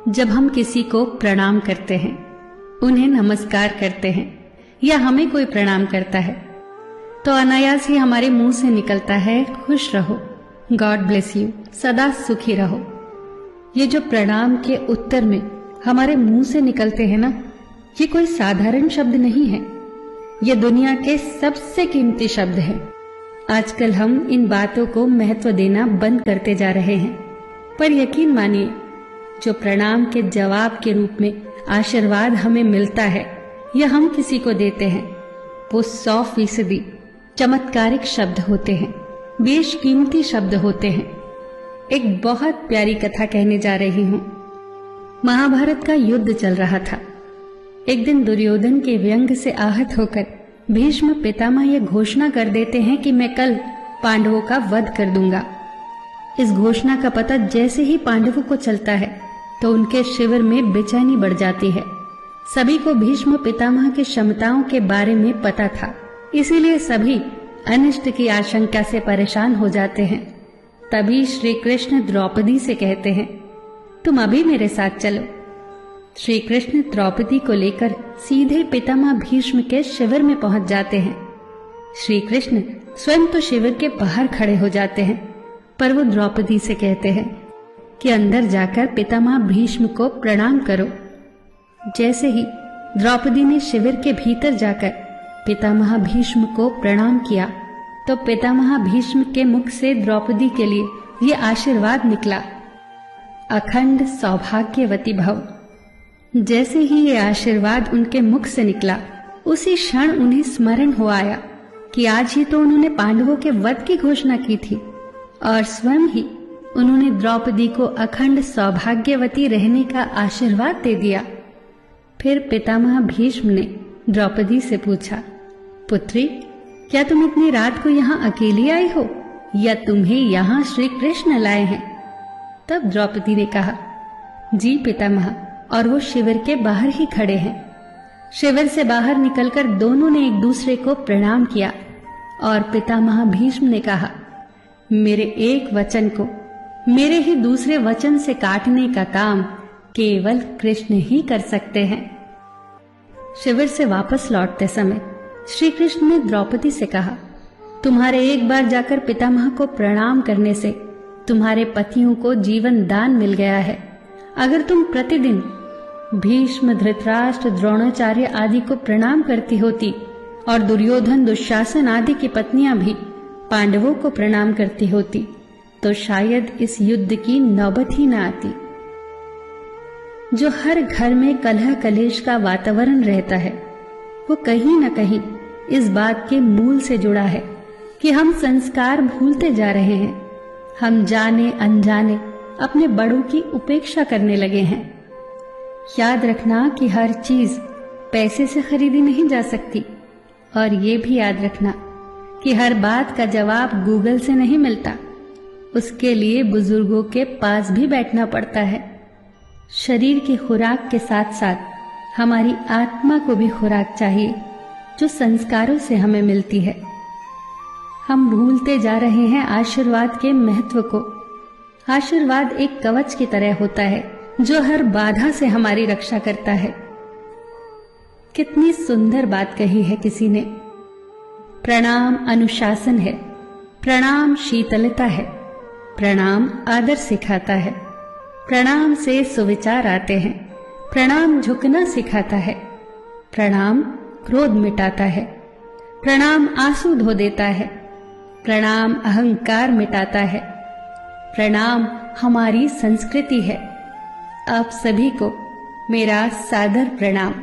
जब हम किसी को प्रणाम करते हैं, उन्हें नमस्कार करते हैं या हमें कोई प्रणाम करता है, तो अनायास ही हमारे मुंह से निकलता है खुश रहो, गॉड ब्लेस यू, सदा सुखी रहो। ये जो प्रणाम के उत्तर में हमारे मुंह से निकलते हैं ना, ये कोई साधारण शब्द नहीं है, ये दुनिया के सबसे कीमती शब्द हैं। आजकल हम इन बातों को महत्व देना बंद करते जा रहे हैं, पर यकीन मानिए, जो प्रणाम के जवाब के रूप में आशीर्वाद हमें मिलता है या हम किसी को देते हैं, वो 100% चमत्कारिक शब्द होते हैं, बेशकीमती शब्द होते हैं। एक बहुत प्यारी कथा कहने जा रही हूं। महाभारत का युद्ध चल रहा था। एक दिन दुर्योधन के व्यंग से आहत होकर भीष्म पितामह यह घोषणा कर देते हैं कि मैं कल पांडवों का वध कर दूंगा। इस घोषणा का पता जैसे ही पांडवों को चलता है तो उनके शिविर में बेचैनी बढ़ जाती है। सभी को भीष्म पितामह की क्षमताओं के बारे में पता था, इसीलिए सभी अनिष्ट की आशंका से परेशान हो जाते हैं। तभी श्री कृष्ण द्रौपदी से कहते हैं, तुम अभी मेरे साथ चलो। श्री कृष्ण द्रौपदी को लेकर सीधे पितामह भीष्म के शिविर में पहुंच जाते हैं। श्री कृष्ण स्वयं तो शिविर के बाहर खड़े हो जाते हैं, पर वो द्रौपदी से कहते हैं कि अंदर जाकर पितामह भीष्म को प्रणाम करो। जैसे ही द्रौपदी ने शिविर के भीतर जाकर पितामह भीष्म को प्रणाम किया, तो पितामह भीष्म के मुख से द्रौपदी के लिए ये आशीर्वाद निकला, अखंड सौभाग्यवती भव। जैसे ही ये आशीर्वाद उनके मुख से निकला, उसी क्षण उन्हें स्मरण हो आया कि आज ही तो उन्होंने पांडवों के वध की घोषणा की थी और स्वयं ही उन्होंने द्रौपदी को अखंड सौभाग्यवती रहने का आशीर्वाद दे दिया। फिर पितामह भीष्म ने द्रौपदी से पूछा, पुत्री, क्या तुम इतनी रात को यहाँ अकेली आई हो या तुम्हें यहाँ श्री कृष्ण लाए हैं? तब द्रौपदी ने कहा, जी पितामह, और वो शिविर के बाहर ही खड़े हैं। शिविर से बाहर निकलकर दोनों ने एक दूसरे को प्रणाम किया और पितामह भीष्म ने कहा, मेरे एक वचन को मेरे ही दूसरे वचन से काटने का काम केवल कृष्ण ही कर सकते हैं। शिविर से वापस लौटते समय श्री कृष्ण ने द्रौपदी से कहा, तुम्हारे एक बार जाकर पितामह को प्रणाम करने से तुम्हारे पतियों को जीवन दान मिल गया है। अगर तुम प्रतिदिन भीष्म, धृतराष्ट्र, द्रोणाचार्य आदि को प्रणाम करती होती और दुर्योधन, दुशासन आदि की पत्नियां भी पांडवों को प्रणाम करती होती, तो शायद इस युद्ध की नौबत ही न आती। जो हर घर में कलह कलेश का वातावरण रहता है, वो कहीं न कहीं इस बात के मूल से जुड़ा है कि हम संस्कार भूलते जा रहे हैं। हम जाने अनजाने अपने बड़ों की उपेक्षा करने लगे हैं। याद रखना कि हर चीज पैसे से खरीदी नहीं जा सकती, और ये भी याद रखना कि हर बात का जवाब गूगल से नहीं मिलता। उसके लिए बुजुर्गों के पास भी बैठना पड़ता है। शरीर की खुराक के साथ साथ हमारी आत्मा को भी खुराक चाहिए, जो संस्कारों से हमें मिलती है। हम भूलते जा रहे हैं आशीर्वाद के महत्व को। आशीर्वाद एक कवच की तरह होता है, जो हर बाधा से हमारी रक्षा करता है। कितनी सुंदर बात कही है किसी ने। प्रणाम अनुशासन है, प्रणाम शीतलता है, प्रणाम आदर सिखाता है, प्रणाम से सुविचार आते हैं, प्रणाम झुकना सिखाता है, प्रणाम क्रोध मिटाता है, प्रणाम आंसू धो देता है, प्रणाम अहंकार मिटाता है, प्रणाम हमारी संस्कृति है। आप सभी को मेरा सादर प्रणाम।